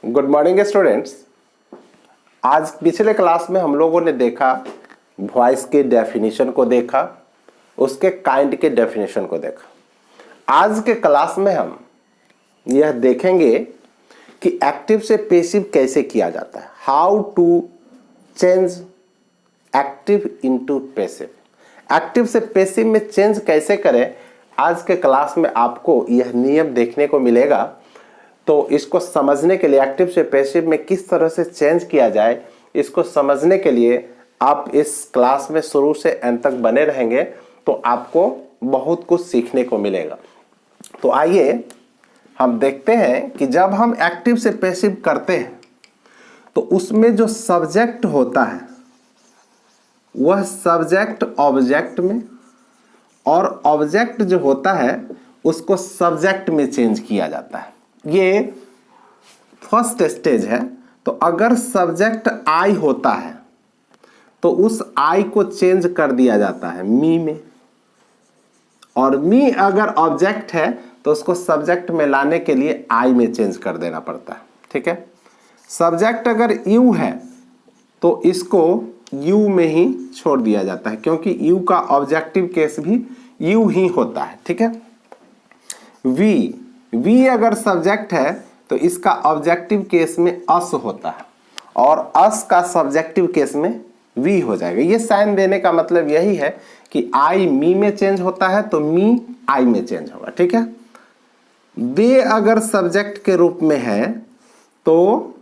Good morning students. आज पिछले class में हम लोगों ने देखा वॉइस के डेफिनेशन को देखा, उसके काइंड के डेफिनेशन को देखा। आज के क्लास में हम यह देखेंगे कि एक्टिव से पैसिव कैसे किया जाता है, how to change active into passive. Active से पैसिव में चेंज कैसे करें, आज के क्लास में आपको यह नियम देखने को मिलेगा। तो इसको समझने के लिए एक्टिव से पैसिव में किस तरह से चेंज किया जाए, इसको समझने के लिए आप इस क्लास में शुरू से अंत तक बने रहेंगे तो आपको बहुत कुछ सीखने को मिलेगा। तो आइए हम देखते हैं कि जब हम एक्टिव से पैसिव करते हैं तो उसमें जो सब्जेक्ट होता है वह सब्जेक्ट ऑब्जेक्ट में, और ऑब्जेक्ट जो होता है उसको सब्जेक्ट में चेंज किया जाता है। ये फर्स्ट स्टेज है। तो अगर सब्जेक्ट आई होता है तो उस आई को चेंज कर दिया जाता है मी में, और मी अगर ऑब्जेक्ट है तो उसको सब्जेक्ट में लाने के लिए आई में चेंज कर देना पड़ता है। ठीक है। सब्जेक्ट अगर यू है तो इसको यू में ही छोड़ दिया जाता है, क्योंकि यू का ऑब्जेक्टिव केस भी यू ही होता है। ठीक है। वी अगर सब्जेक्ट है तो इसका ऑब्जेक्टिव केस में अस होता है, और अस का सब्जेक्टिव केस में वी हो जाएगा। ये साइन देने का मतलब यही है कि आई मी में चेंज होता है तो मी आई में चेंज होगा। ठीक है। दे अगर सब्जेक्ट के रूप में है तो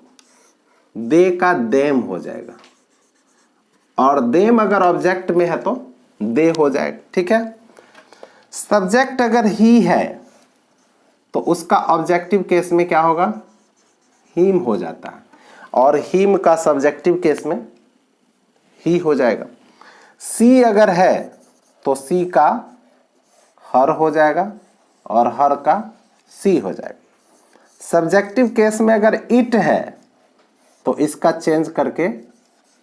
दे का देम हो जाएगा, और देम अगर ऑब्जेक्ट में है तो दे हो जाएगा। ठीक है। सब्जेक्ट अगर ही है तो उसका ऑब्जेक्टिव केस में क्या होगा, हिम हो जाता है, और हिम का सब्जेक्टिव केस में ही हो जाएगा। सी अगर है तो सी का हर हो जाएगा, और हर का सी हो जाएगा। सब्जेक्टिव केस में अगर इट है तो इसका चेंज करके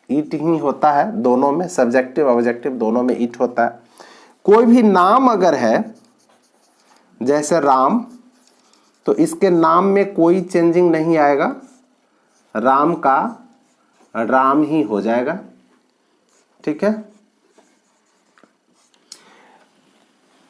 इट ही होता है। दोनों में सब्जेक्टिव ऑब्जेक्टिव दोनों में इट होता है। कोई भी नाम अगर है जैसे राम, तो इसके नाम में कोई चेंजिंग नहीं आएगा, राम का राम ही हो जाएगा। ठीक है।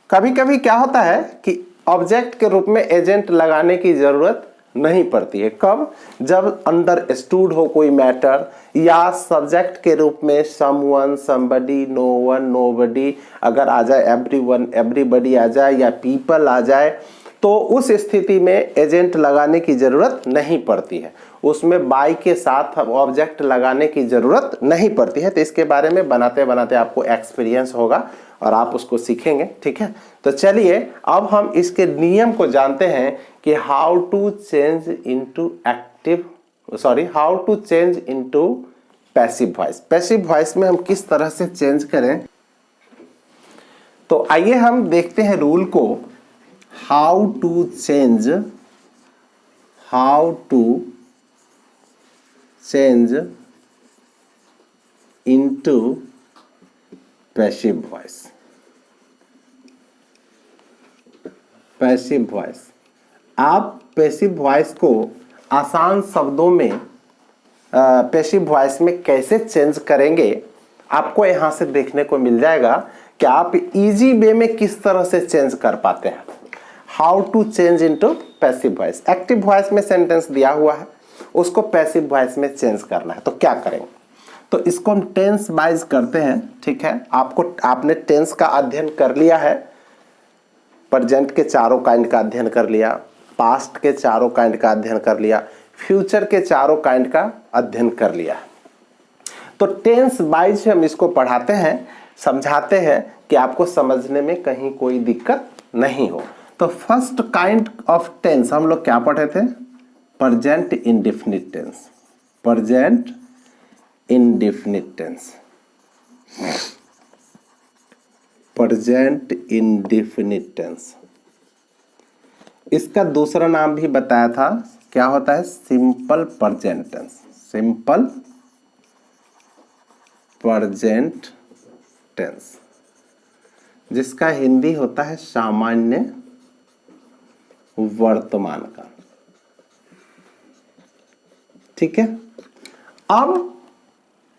कभी कभी क्या होता है कि ऑब्जेक्ट के रूप में एजेंट लगाने की जरूरत नहीं पड़ती है। कब? जब अंडरस्टूड हो कोई मैटर, या सब्जेक्ट के रूप में someone, somebody, no one, nobody अगर आ जाए, एवरीवन, एवरीबडी आ जाए, या पीपल आ जाए, तो उस स्थिति में एजेंट लगाने की जरूरत नहीं पड़ती है। उसमें बाय के साथ ऑब्जेक्ट लगाने की जरूरत नहीं पड़ती है। तो इसके बारे में बनाते बनाते आपको एक्सपीरियंस होगा और आप उसको सीखेंगे। ठीक है। तो चलिए अब हम इसके नियम को जानते हैं कि how to change into how to change into passive voice. Passive voice में हम किस तरह से चेंज करें, तो आइए हम देखते हैं रूल को। How to change into passive voice. Passive voice, आप पैसिव वॉइस को आसान शब्दों में पैसिव वॉइस में कैसे चेंज करेंगे, आपको यहां से देखने को मिल जाएगा कि आप इजी वे में किस तरह से चेंज कर पाते हैं। How to change into passive voice. Active voice में सेंटेंस दिया हुआ है, उसको पैसिव वॉइस में चेंज करना है, तो क्या करेंगे? तो इसको हम टेंस वाइज करते हैं। ठीक है। आपने टेंस का अध्ययन कर लिया है, प्रेजेंट के चारों काइंड का अध्ययन कर लिया, पास्ट के चारों काइंड का अध्ययन कर लिया, फ्यूचर के चारों काइंड का अध्ययन कर लिया। तो टेंस वाइज हम इसको पढ़ाते हैं, समझाते हैं कि आपको समझने में कहीं कोई दिक्कत नहीं हो। तो फर्स्ट काइंड ऑफ टेंस हम लोग क्या पढ़े थे? Present indefinite tense. Present indefinite tense, present indefinite tense. इसका दूसरा नाम भी बताया था, क्या होता है? Simple present tense. Simple present tense. जिसका हिंदी होता है सामान्य वर्तमान काल। ठीक है। अब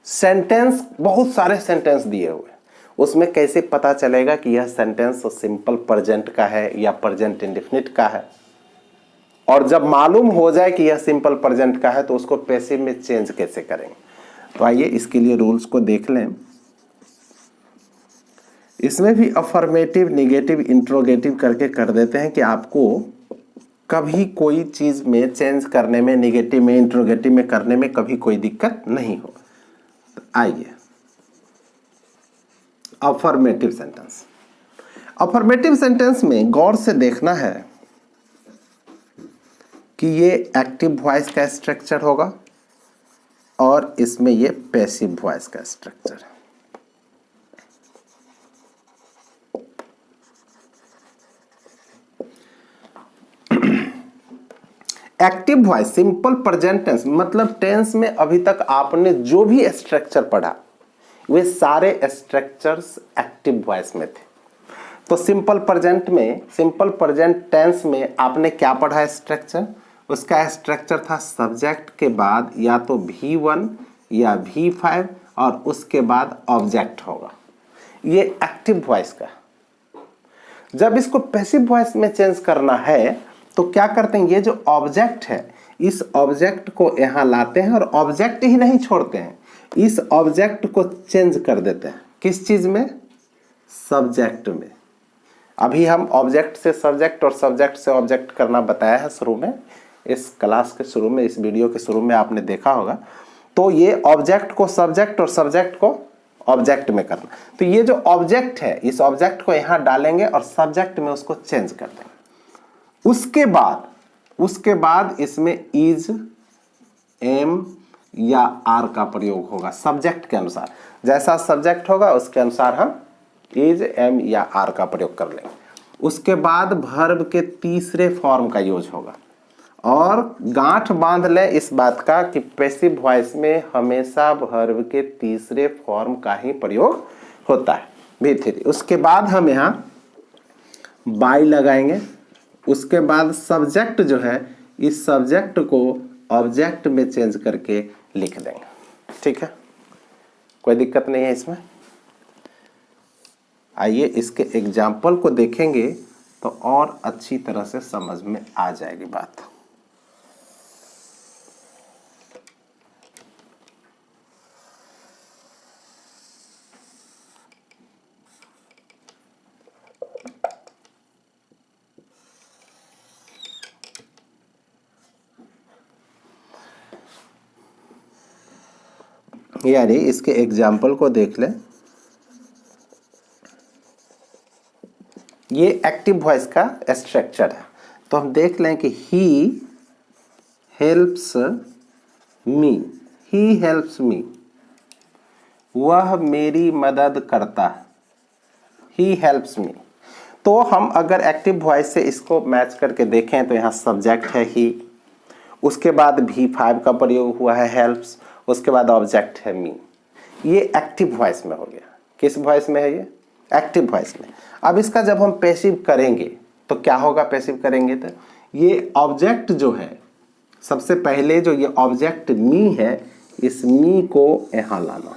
सेंटेंस, बहुत सारे सेंटेंस दिए हुए, उसमें कैसे पता चलेगा कि यह सेंटेंस सिंपल प्रेजेंट का है या प्रेजेंट इंडेफिनिट का है। और जब मालूम हो जाए कि यह सिंपल प्रेजेंट का है तो उसको पैसिव में चेंज कैसे करेंगे। तो आइए इसके लिए रूल्स को देख लें। इसमें भी अफर्मेटिव, निगेटिव, इंट्रोगेटिव करके कर देते हैं कि आपको कभी कोई चीज में चेंज करने में, निगेटिव में, इंट्रोगेटिव में करने में कभी कोई दिक्कत नहीं हो। तो आइए अफर्मेटिव सेंटेंस। अफर्मेटिव सेंटेंस में गौर से देखना है कि ये एक्टिव वॉइस का स्ट्रक्चर होगा और इसमें ये पैसिव वॉइस का स्ट्रक्चर है। Active voice simple present tense, मतलब टेंस में अभी तक आपने जो भी स्ट्रक्चर पढ़ा वे सारे स्ट्रक्चर्स एक्टिव वॉइस में थे। तो सिंपल प्रेजेंट में, सिंपल प्रेजेंट टेंस में आपने क्या पढ़ा स्ट्रक्चर? उसका स्ट्रक्चर था सब्जेक्ट के बाद या तो V1 या V5 और उसके बाद ऑब्जेक्ट होगा। ये एक्टिव वॉइस का। जब इसको पैसिव वॉइस में चेंज करना है तो क्या करते हैं, ये जो ऑब्जेक्ट है इस ऑब्जेक्ट को यहां लाते हैं और ऑब्जेक्ट ही नहीं छोड़ते हैं, इस ऑब्जेक्ट को चेंज कर देते हैं। किस चीज में? सब्जेक्ट में। अभी हम ऑब्जेक्ट से सब्जेक्ट और सब्जेक्ट से ऑब्जेक्ट करना बताया है शुरू में, इस क्लास के शुरू में, इस वीडियो के शुरू में आपने देखा होगा। तो ये ऑब्जेक्ट को सब्जेक्ट और सब्जेक्ट को ऑब्जेक्ट में करना। तो ये जो ऑब्जेक्ट है इस ऑब्जेक्ट को यहां डालेंगे और सब्जेक्ट में उसको चेंज कर देंगे। उसके बाद इसमें इज, एम या आर का प्रयोग होगा सब्जेक्ट के अनुसार। जैसा सब्जेक्ट होगा उसके अनुसार हम इज, एम या आर का प्रयोग कर लेंगे। उसके बाद वर्ब के तीसरे फॉर्म का यूज होगा। और गांठ बांध ले इस बात का कि पैसिव वॉइस में हमेशा वर्ब के तीसरे फॉर्म का ही प्रयोग होता है, V3। उसके बाद हम यहाँ बाय लगाएंगे। उसके बाद सब्जेक्ट जो है इस सब्जेक्ट को ऑब्जेक्ट में चेंज करके लिख देंगे। ठीक है, कोई दिक्कत नहीं है इसमें। आइए इसके एग्जाम्पल को देखेंगे तो और अच्छी तरह से समझ में आ जाएगी बात। यानी इसके एग्जाम्पल को देख लें। ये एक्टिव वॉइस का स्ट्रक्चर है। तो हम देख लें कि he helps me, he helps me, वह मेरी मदद करता है, ही हेल्प्स मी। तो हम अगर एक्टिव वॉइस से इसको मैच करके देखें तो यहाँ सब्जेक्ट है ही, उसके बाद V5 का प्रयोग हुआ है हेल्प्स, उसके बाद ऑब्जेक्ट है मी। ये एक्टिव वॉइस में हो गया। किस वॉइस में है ये? एक्टिव वॉइस में। अब इसका जब हम पैसिव करेंगे तो क्या होगा? पैसिव करेंगे तो ये ऑब्जेक्ट जो है, सबसे पहले जो ये ऑब्जेक्ट मी है, इस मी को यहाँ लाना,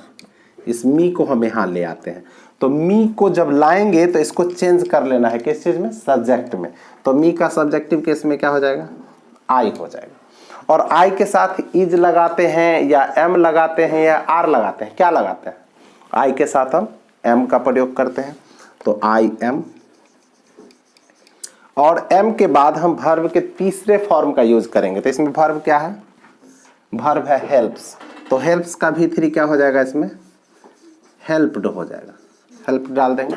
इस मी को हम यहाँ ले आते हैं। तो मी को जब लाएंगे तो इसको चेंज कर लेना है किस चीज में? सब्जेक्ट में। तो मी का सब्जेक्टिव केस में क्या हो जाएगा? आई हो जाएगा। और आई के साथ इज लगाते हैं या एम लगाते हैं या आर लगाते हैं? क्या लगाते हैं? आई के साथ हम एम का प्रयोग करते हैं, तो आई एम। और एम के बाद हम वर्ब के तीसरे फॉर्म का यूज करेंगे। तो इसमें वर्ब क्या है? वर्ब है हेल्प्स। तो हेल्प्स का V3 क्या हो जाएगा? इसमें हेल्प्ड हो जाएगा, हेल्प डाल देंगे।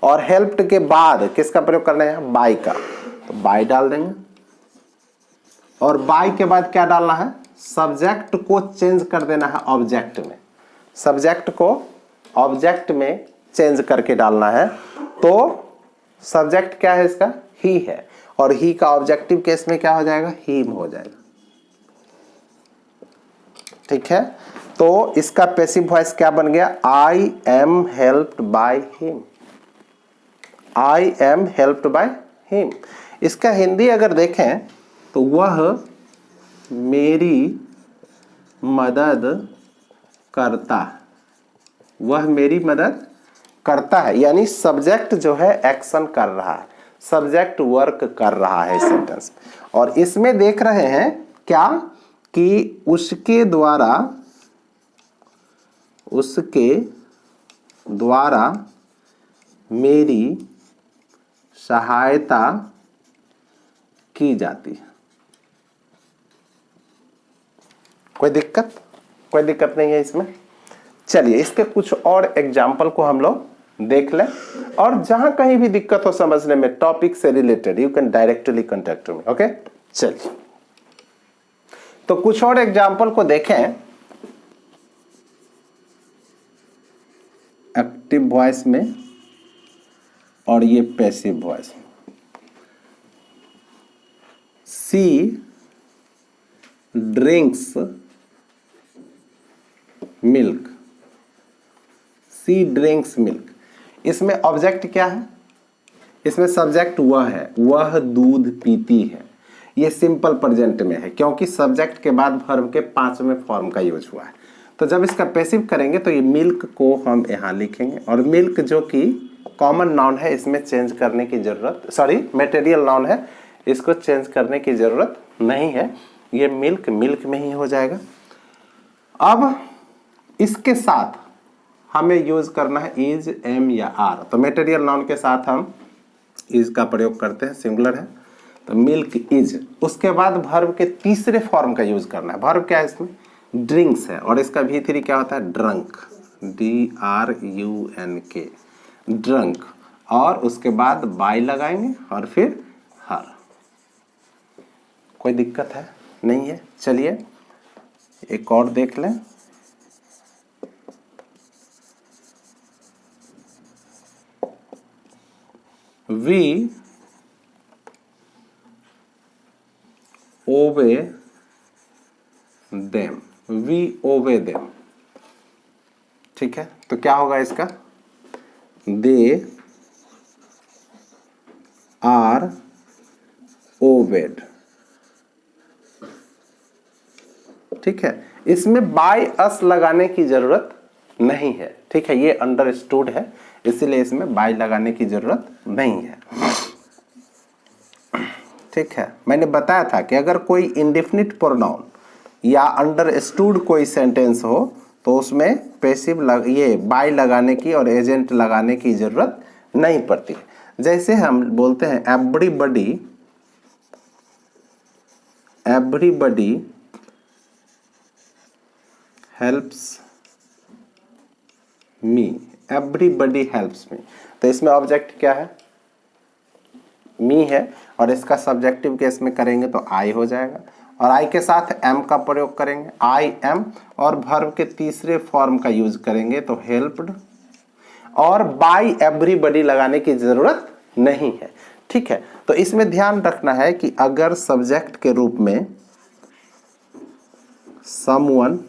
और हेल्प्ड के बाद किसका प्रयोग करना है? बाय का, तो बाय डाल देंगे। और बाय के बाद क्या डालना है? सब्जेक्ट को चेंज कर देना है ऑब्जेक्ट में, सब्जेक्ट को ऑब्जेक्ट में चेंज करके डालना है। तो सब्जेक्ट क्या है इसका? ही है। और ही का ऑब्जेक्टिव केस में क्या हो जाएगा? हिम हो जाएगा। ठीक है, तो इसका पैसिव वॉइस क्या बन गया? I am helped by him. I am helped by him. इसका हिंदी अगर देखें तो वह मेरी मदद करता है, वह मेरी मदद करता है, यानी सब्जेक्ट जो है एक्शन कर रहा है, सब्जेक्ट वर्क कर रहा है सेंटेंस में। और इसमें देख रहे हैं क्या कि उसके द्वारा मेरी सहायता की जाती है। कोई दिक्कत नहीं है इसमें। चलिए इसके कुछ और एग्जाम्पल को हम लोग देख लें, और जहां कहीं भी दिक्कत हो समझने में टॉपिक से related you can directly contact me. Okay, चलिए तो कुछ और एग्जाम्पल को देखें एक्टिव वॉइस में और ये पैसिव वॉइस में। सी ड्रिंक्स मिल्क, सी ड्रिंक्स मिल्क। इसमें ऑब्जेक्ट क्या है? इसमें सब्जेक्ट वह है, वह दूध पीती है। ये सिंपल प्रेजेंट में है क्योंकि सब्जेक्ट के बाद वर्ब के 5वें फॉर्म का यूज हुआ है। तो जब इसका पैसिव करेंगे तो ये मिल्क को हम यहाँ लिखेंगे, और मिल्क जो कि कॉमन नाउन है इसमें चेंज करने की जरूरत, मटेरियल नाउन है, इसको चेंज करने की जरूरत नहीं है, ये मिल्क मिल्क में ही हो जाएगा। अब इसके साथ हमें यूज करना है इज, एम या आर। तो मटेरियल नाउन के साथ हम इज का प्रयोग करते हैं, सिंगुलर है तो मिल्क इज। उसके बाद वर्ब के तीसरे फॉर्म का यूज करना है। वर्ब क्या है इसमें? ड्रिंक्स है, और इसका V3 क्या होता है? Drunk, DRUNK, drunk. और उसके बाद बाय लगाएंगे और फिर हर। कोई दिक्कत है? नहीं है। चलिए एक और देख लें। We obey them, we obey them। ठीक है, तो क्या होगा इसका? They are obeyed। ठीक है, इसमें बाय अस लगाने की जरूरत नहीं है। ठीक है, ये अंडरस्टूड है, इसीलिए इसमें बाय लगाने की जरूरत नहीं है। ठीक है, मैंने बताया था कि अगर कोई इंडेफिनिट प्रोनाउन या अंडरस्टूड कोई सेंटेंस हो तो उसमें पैसिव ये बाय लगाने की और एजेंट लगाने की जरूरत नहीं पड़ती। जैसे हम बोलते हैं everybody helps me, everybody helps me. तो इसमें ऑब्जेक्ट क्या है? मी है, और इसका सब्जेक्टिव केस में करेंगे तो आई हो जाएगा, और आई के साथ एम का प्रयोग करेंगे, आई एम, और वर्ब के तीसरे फॉर्म का यूज करेंगे तो हेल्प्ड, और बाय एवरीबडी लगाने की जरूरत नहीं है। ठीक है, तो इसमें ध्यान रखना है कि अगर सब्जेक्ट के रूप में someone,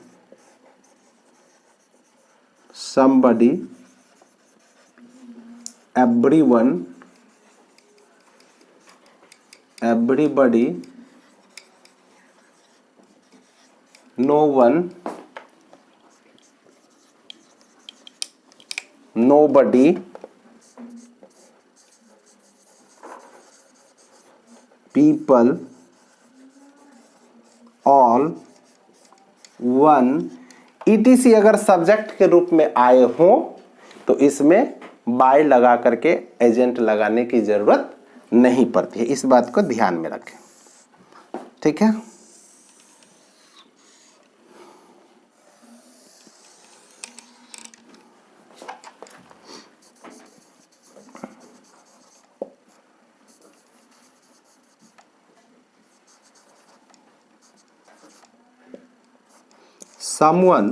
somebody, everyone, everybody, no one, nobody, people, all, one, ETC अगर सब्जेक्ट के रूप में आए हो तो इसमें बाय लगा करके एजेंट लगाने की जरूरत नहीं पड़ती है। इस बात को ध्यान में रखें। ठीक है, someone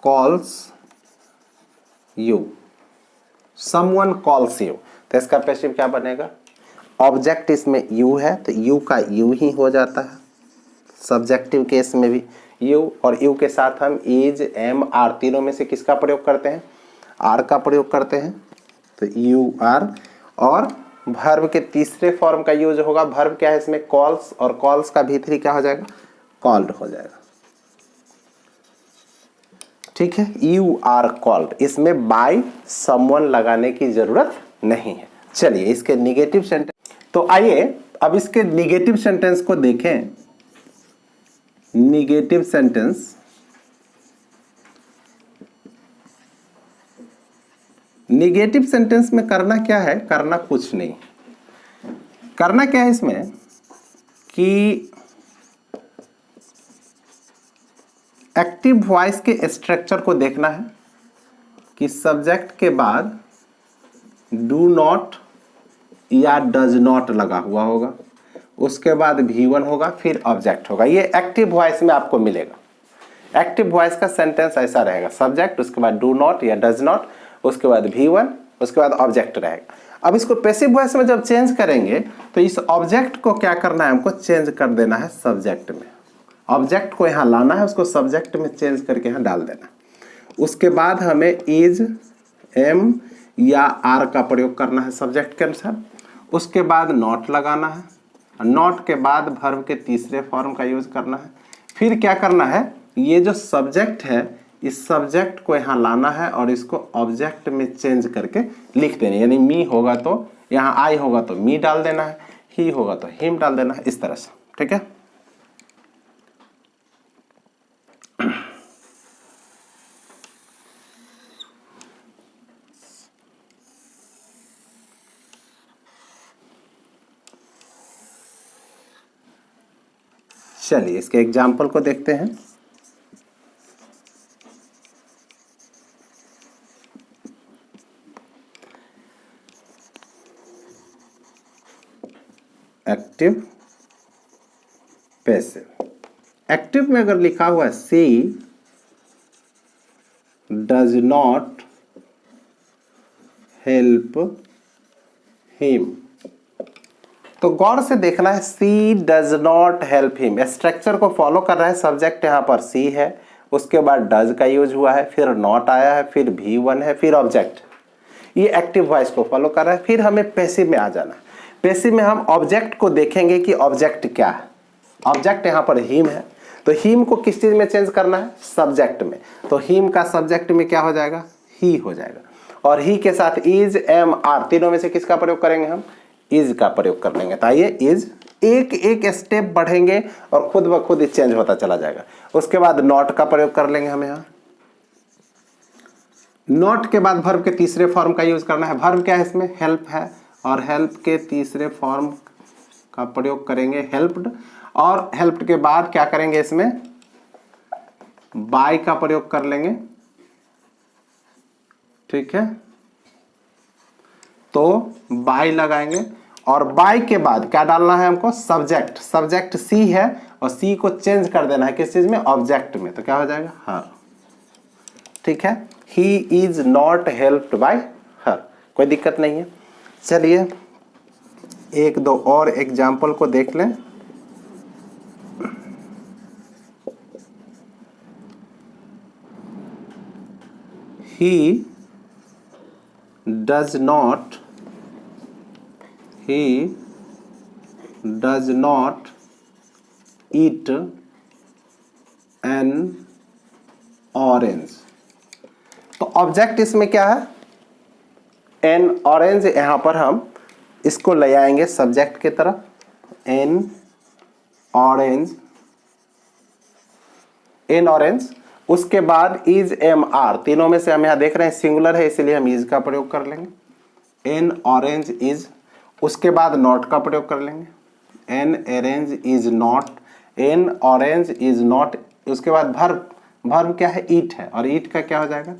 calls you, someone calls you, तो इसका पैसिव क्या बनेगा? ऑब्जेक्ट इसमें यू है तो यू का यू ही हो जाता है, सब्जेक्टिव केस में भी यू, और यू के साथ हम इज, एम, आर तीनों में से किसका प्रयोग करते हैं? आर का प्रयोग करते हैं, तो यू आर। और वर्ब के तीसरे फॉर्म का यूज होगा, वर्ब क्या है इसमें, कॉल्स, और कॉल्स का भीतरी क्या हो जाएगा, कॉल्ड हो जाएगा। ठीक है, यू आर कॉल्ड, इसमें बाय समवन लगाने की जरूरत नहीं है। चलिए इसके निगेटिव सेंटेंस, तो आइए अब इसके निगेटिव सेंटेंस को देखें। निगेटिव सेंटेंस, निगेटिव सेंटेंस में करना क्या है, करना कुछ नहीं। करना क्या है इसमें कि एक्टिव वॉइस के स्ट्रक्चर को देखना है कि सब्जेक्ट के बाद डू नॉट या डज नॉट लगा हुआ होगा, उसके बाद V1 होगा, फिर ऑब्जेक्ट होगा। ये एक्टिव वॉइस में आपको मिलेगा। एक्टिव वॉइस का सेंटेंस ऐसा रहेगा, सब्जेक्ट, उसके बाद डू नॉट या डज नॉट, उसके बाद V1, उसके बाद ऑब्जेक्ट रहेगा। अब इसको पैसिव वॉइस में जब चेंज करेंगे तो इस ऑब्जेक्ट को क्या करना है, हमको चेंज कर देना है सब्जेक्ट में। ऑब्जेक्ट को यहाँ लाना है, उसको सब्जेक्ट में चेंज करके यहाँ डाल देना। उसके बाद हमें इज, एम या आर का प्रयोग करना है सब्जेक्ट के अनुसार। उसके बाद नॉट लगाना है, नॉट के बाद वर्ब के तीसरे फॉर्म का यूज करना है। फिर क्या करना है, ये जो सब्जेक्ट है इस सब्जेक्ट को यहाँ लाना है और इसको ऑब्जेक्ट में चेंज करके लिख देना, यानी मी होगा तो यहाँ आई होगा तो मी डाल देना है, ही होगा तो हिम डाल देना है, इस तरह से। ठीक है, चलिए इसके एग्जाम्पल को देखते हैं। Active, passive. एक्टिव में अगर लिखा हुआ है she does not help him, तो गौर से देखना है, she does not help him structure को फॉलो कर रहा है। सब्जेक्ट यहाँ पर सी है, उसके बाद डज का यूज हुआ है, फिर नॉट आया है, फिर V1 है, फिर ऑब्जेक्ट। ये एक्टिव वॉइस को फॉलो कर रहा है। फिर हमें पैसिव में आ जाना है। पैसिव में हम ऑब्जेक्ट को देखेंगे कि ऑब्जेक्ट क्या है। ऑब्जेक्ट यहाँ पर हिम है, तो हिम को किस चीज में चेंज करना है, सब्जेक्ट में। तो हिम का सब्जेक्ट में क्या हो जाएगा, ही हो जाएगा। और ही के साथ इज, एम, आर, तीनों में से किसका प्रयोग करेंगे, हम इज का प्रयोग कर लेंगे। तो आइए इज, एक एक स्टेप बढ़ेंगे और खुद ब खुद चेंज होता चला जाएगा। उसके बाद नॉट का प्रयोग कर लेंगे हम यहाँ। नॉट के बाद वर्ब के तीसरे फॉर्म का यूज करना है। वर्ब क्या है इसमें, हेल्प है, और हेल्प के तीसरे फॉर्म का प्रयोग करेंगे हेल्प्ड। और हेल्प्ड के बाद क्या करेंगे, इसमें बाय का प्रयोग कर लेंगे। ठीक है, तो बाय लगाएंगे और बाय के बाद क्या डालना है हमको, सब्जेक्ट। सब्जेक्ट सी है और सी को चेंज कर देना है किस चीज में, ऑब्जेक्ट में। तो क्या हो जाएगा, हर। ठीक है, he is not helped bye हर, कोई दिक्कत नहीं है। चलिए एक दो और एग्जाम्पल को देख लें। ही does not eat an orange। तो ऑब्जेक्ट इसमें क्या है, एन ऑरेंज। यहां पर हम इसको ले आएंगे सब्जेक्ट की तरफ, एन ऑरेंज, एन ऑरेंज। उसके बाद इज, एम, आर, तीनों में से हम यहां देख रहे हैं सिंगुलर है, इसलिए हम इज का प्रयोग कर लेंगे। N orange is. उसके बाद नॉट का प्रयोग कर लेंगे, N orange is not, N orange is not. उसके बाद वर्ब, वर्ब क्या है, ईट है, और ईट का क्या हो जाएगा,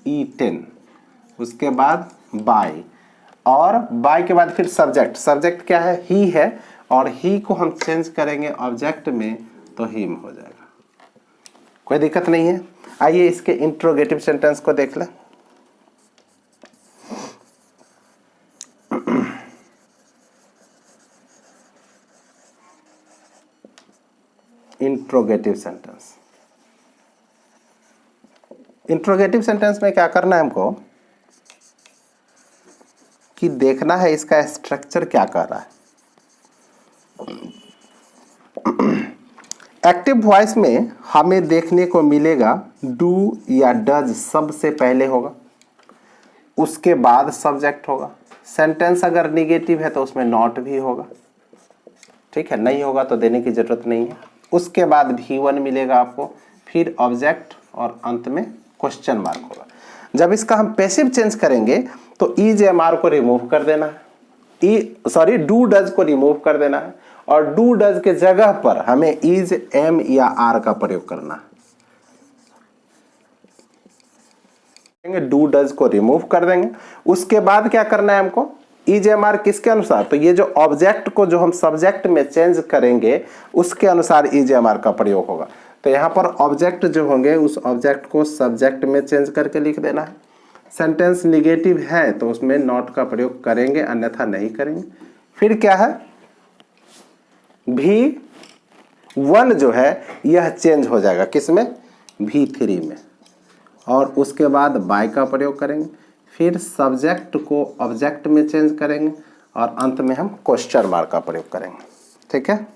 ईटेन। उसके बाद बाय, और बाय के बाद फिर सब्जेक्ट। सब्जेक्ट क्या है, ही है, और ही को हम चेंज करेंगे ऑब्जेक्ट में, तो हिम हो जाएगा। कोई दिक्कत नहीं है। आइए इसके इंट्रोगेटिव सेंटेंस को देख लें। इंट्रोगेटिव सेंटेंस, इंट्रोगेटिव सेंटेंस में क्या करना है हमको, कि देखना है इसका स्ट्रक्चर क्या कह रहा है। एक्टिव वॉइस में हमें देखने को मिलेगा डू या डज सबसे पहले होगा, उसके बाद सब्जेक्ट होगा। सेंटेंस अगर निगेटिव है तो उसमें नॉट भी होगा, ठीक है, नहीं होगा तो देने की जरूरत नहीं है। उसके बाद V1 मिलेगा आपको, फिर ऑब्जेक्ट और अंत में क्वेश्चन मार्क होगा। जब इसका हम पैसिव चेंज करेंगे तो इज एम आर को रिमूव कर देना है, डू डज को रिमूव कर देना है और डू डज के जगह पर हमें इज एम या आर का प्रयोग करना है। डू डज को रिमूव कर देंगे। उसके बाद क्या करना है हमको, इज एम आर किसके अनुसार, तो ये जो ऑब्जेक्ट को जो हम सब्जेक्ट में चेंज करेंगे उसके अनुसार इज एम आर का प्रयोग होगा। तो यहाँ पर ऑब्जेक्ट जो होंगे उस ऑब्जेक्ट को सब्जेक्ट में चेंज करके लिख देना है। सेंटेंस निगेटिव है तो उसमें नॉट का प्रयोग करेंगे, अन्यथा नहीं करेंगे। फिर क्या है, V1 जो है यह चेंज हो जाएगा किसमें, V3 में, और उसके बाद बाय का प्रयोग करेंगे। फिर सब्जेक्ट को ऑब्जेक्ट में चेंज करेंगे और अंत में हम क्वेश्चन मार्क का प्रयोग करेंगे, ठीक है।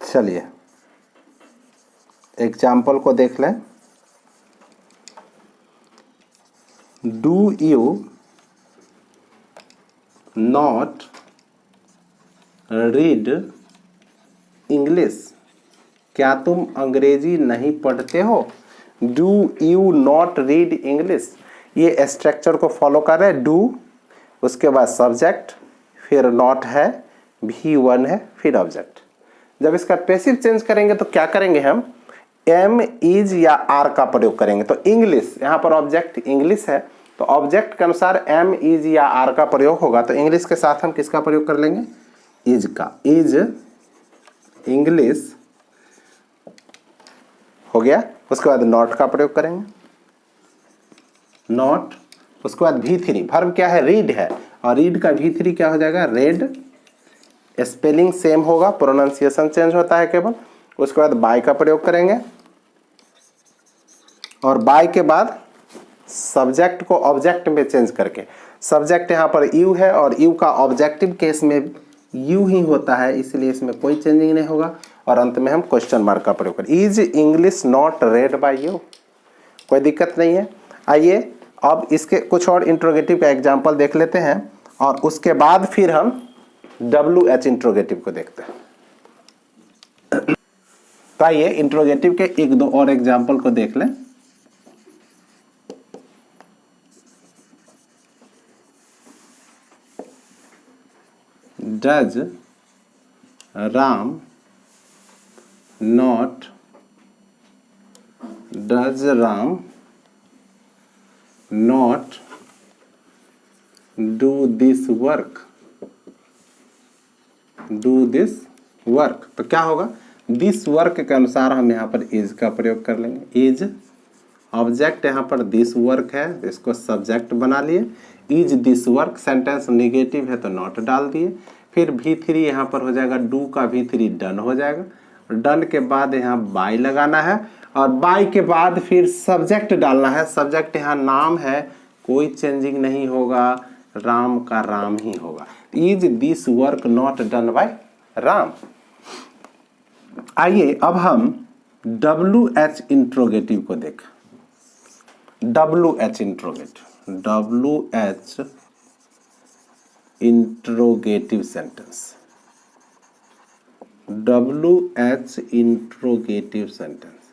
चलिए एग्जाम्पल को देख लें। Do you not read English, क्या तुम अंग्रेजी नहीं पढ़ते हो। Do you not read English, ये स्ट्रक्चर को फॉलो कर रहे हैं। डू, उसके बाद सब्जेक्ट, फिर नॉट है, V1 है, फिर ऑब्जेक्ट। जब इसका पैसिव चेंज करेंगे तो क्या करेंगे हम, एम, इज या आर का प्रयोग करेंगे। तो इंग्लिश, यहाँ पर ऑब्जेक्ट इंग्लिश है तो ऑब्जेक्ट के अनुसार एम, इज या आर का प्रयोग होगा। तो इंग्लिश के साथ हम किसका प्रयोग कर लेंगे, इज का। इज इंग्लिश हो गया। उसके बाद नॉट का प्रयोग करेंगे, नॉट। उसके बाद V3, वर्ब क्या है, रीड है, और रीड का V3 क्या हो जाएगा, रेड। स्पेलिंग सेम होगा, प्रोनाउंसिएशन चेंज होता है केवल। उसके बाद बाय का प्रयोग करेंगे और बाय के बाद सब्जेक्ट को ऑब्जेक्ट में चेंज करके, सब्जेक्ट यहाँ पर यू है और यू का ऑब्जेक्टिव केस में यू ही होता है, इसलिए इसमें कोई चेंजिंग नहीं होगा। और अंत में हम क्वेश्चन मार्क का प्रयोग करें। Is English not read by you, कोई दिक्कत नहीं है। आइए अब इसके कुछ और इंट्रोगेटिव का एग्जाम्पल देख लेते हैं और उसके बाद फिर हम WH इंट्रोगेटिव को देखते हैं। तो आइए इंट्रोगेटिव के एक दो और एग्जाम्पल को देख लें। Does Ram not, does Ram not do this work, do this work. तो क्या होगा, दिस वर्क के अनुसार हम यहाँ पर इज का प्रयोग कर लेंगे। इज ऑब्जेक्ट, यहाँ पर दिस वर्क है, इसको सब्जेक्ट बना लिए। Is this work, sentence negative है तो नॉट डाल दिए। फिर V3 यहाँ पर हो जाएगा, डू का V3 डन हो जाएगा। डन के बाद यहाँ बाय लगाना है और बाय के बाद फिर सब्जेक्ट डालना है। सब्जेक्ट यहाँ नाम है, कोई चेंजिंग नहीं होगा, राम का राम ही होगा। Is this work not done by Ram. आइए अब हम WH इंट्रोगेटिव को देखें। WH interrogative, WH interrogative sentence, WH interrogative sentence.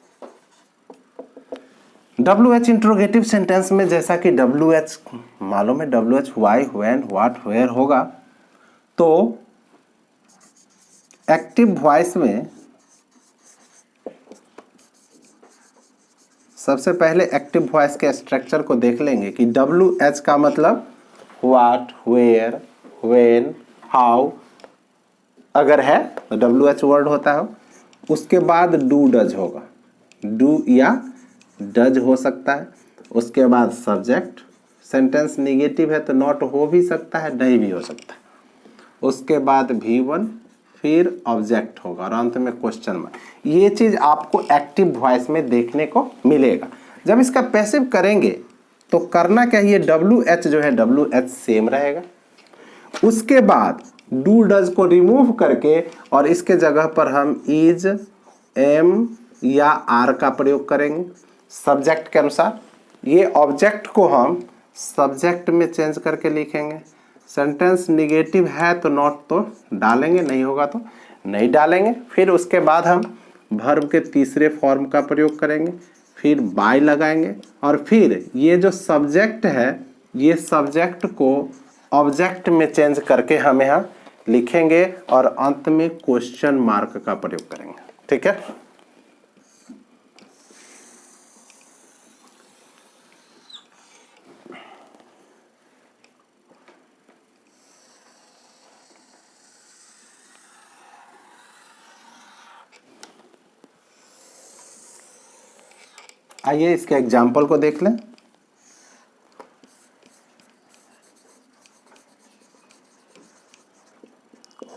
WH interrogative sentence में जैसा कि WH मालूम है, WH why, when, what, where होगा। तो एक्टिव वॉइस में सबसे पहले एक्टिव वॉइस के स्ट्रक्चर को देख लेंगे कि WH का मतलब व्हाट, वेयर, व्हेन, हाउ अगर है तो WH वर्ड होता है। उसके बाद डू डज होगा, डू या डज हो सकता है। उसके बाद सब्जेक्ट, सेंटेंस निगेटिव है तो नॉट हो भी सकता है, नहीं भी हो सकता। उसके बाद V1, फिर ऑब्जेक्ट होगा और अंत में क्वेश्चन मार्क। ये चीज आपको एक्टिव वॉइस में देखने को मिलेगा। जब इसका पैसिव करेंगे तो करना क्या है, WH जो है WH सेम रहेगा। उसके बाद डू डज को रिमूव करके और इसके जगह पर हम इज, एम या आर का प्रयोग करेंगे सब्जेक्ट के अनुसार। ये ऑब्जेक्ट को हम सब्जेक्ट में चेंज करके लिखेंगे। सेंटेंस निगेटिव है तो नॉट तो डालेंगे, नहीं होगा तो नहीं डालेंगे। फिर उसके बाद हम वर्ब के तीसरे फॉर्म का प्रयोग करेंगे, फिर बाय लगाएंगे और फिर ये जो सब्जेक्ट है ये सब्जेक्ट को ऑब्जेक्ट में चेंज करके हम यहाँ लिखेंगे और अंत में क्वेश्चन मार्क का प्रयोग करेंगे। ठीक है, आइए इसके एग्जाम्पल को देख लें।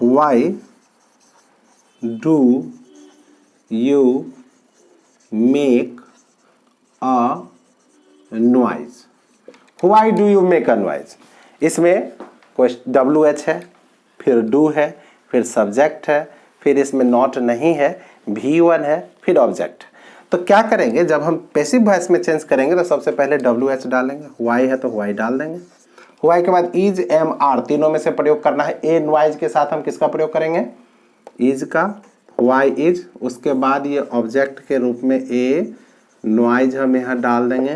Why do you make a noise? Why do you make a noise? इसमें WH है, फिर do है, फिर सब्जेक्ट है, फिर इसमें नॉट नहीं है, V1 है, फिर ऑब्जेक्ट। तो क्या करेंगे, जब हम पैसिव वॉइस में चेंज करेंगे तो सबसे पहले WH डालेंगे, why है तो why डाल देंगे। वाई के बाद इज, एम, आर तीनों में से प्रयोग करना है। ए नॉइज के साथ हम किसका प्रयोग करेंगे, इज का, वाई इज। उसके बाद ये ऑब्जेक्ट के रूप में ए नॉइज हम यहाँ डाल देंगे,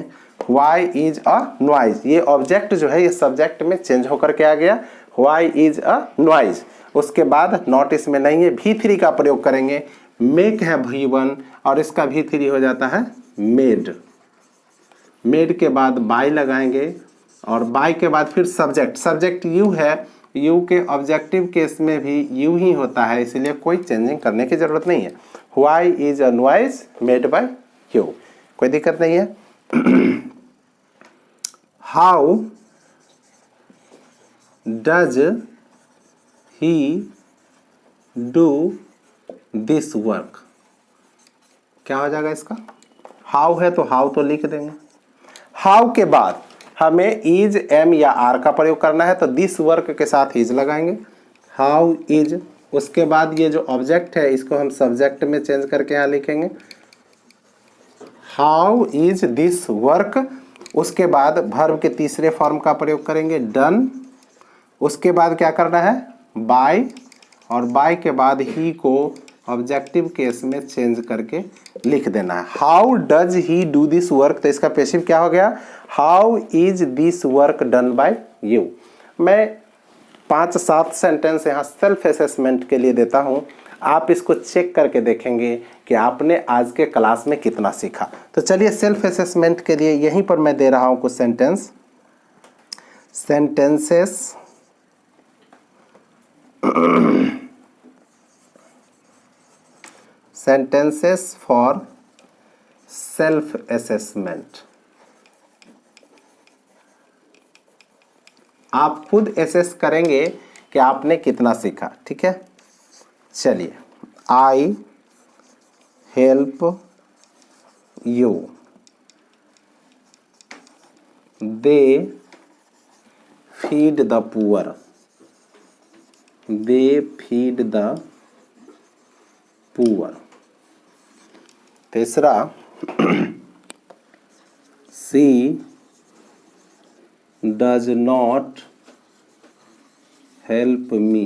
वाई इज अ नॉइज। ये ऑब्जेक्ट जो है ये सब्जेक्ट में चेंज होकर के आ गया, वाई इज अ नॉइज। उसके बाद नॉट इसमें नहीं है, V3 का प्रयोग करेंगे। मेक है V1 और इसका V3 हो जाता है मेड। मेड के बाद बाय लगाएंगे और बाय के बाद फिर सब्जेक्ट, सब्जेक्ट यू है, यू के ऑब्जेक्टिव केस में भी यू ही होता है, इसलिए कोई चेंजिंग करने की जरूरत नहीं है। Why is a noise made by you, कोई दिक्कत नहीं है। How does he do this work, क्या हो जाएगा इसका, हाउ है तो हाउ तो लिख देंगे। हाउ के बाद हमें इज, एम या आर का प्रयोग करना है तो दिस वर्क के साथ इज लगाएंगे, हाउ इज। उसके बाद ये जो ऑब्जेक्ट है इसको हम सब्जेक्ट में चेंज करके यहाँ लिखेंगे, हाउ इज दिस वर्क। उसके बाद वर्ब के तीसरे फॉर्म का प्रयोग करेंगे, डन। उसके बाद क्या करना है, बाय, और बाय के बाद ही को ऑब्जेक्टिव केस में चेंज करके लिख देना है, how does he do this work. तो इसका पैसिव क्या हो गया, how is this work done by you. मैं 5-7 सेंटेंस यहाँ सेल्फ असेसमेंट के लिए देता हूँ, आप इसको चेक करके देखेंगे कि आपने आज के क्लास में कितना सीखा। तो चलिए सेल्फ असेसमेंट के लिए यहीं पर मैं दे रहा हूँ कुछ sentences sentences for self assessment. आप खुद असेस करेंगे कि आपने कितना सीखा। ठीक है, चलिए, I help you, they feed the poor, they feed the poor. तीसरा, she does not help me,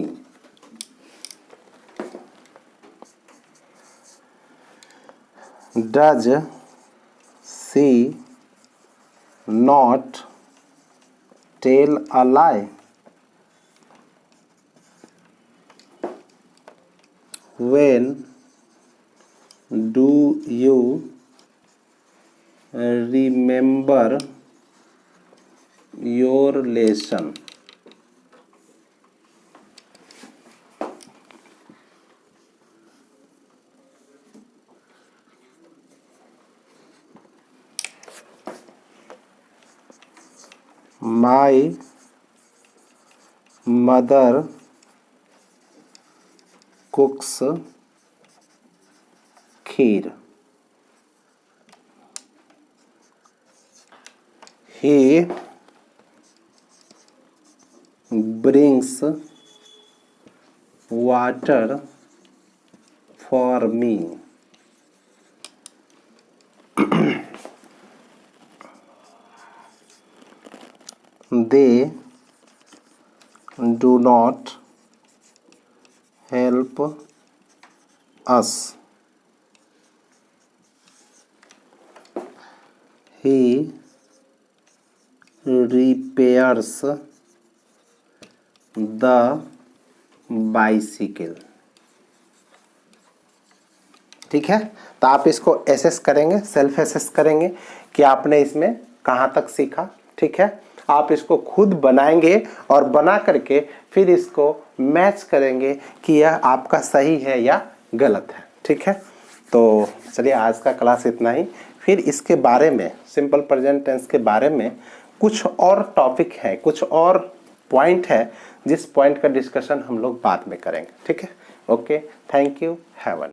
does she not tell a lie, when do you remember your lesson? My mother cooks kheer, he brings water for me, they do not help us, he repairs the bicycle। ठीक है, तो आप इसको assess करेंगे, self assess करेंगे कि आपने इसमें कहाँ तक सीखा। ठीक है, आप इसको खुद बनाएंगे और बना करके फिर इसको मैच करेंगे कि यह आपका सही है या गलत है। ठीक है, तो चलिए आज का क्लास इतना ही। फिर इसके बारे में, सिंपल प्रेजेंट टेंस के बारे में कुछ और टॉपिक है, कुछ और पॉइंट है, जिस पॉइंट का डिस्कशन हम लोग बाद में करेंगे। ठीक है, okay, thank you, have a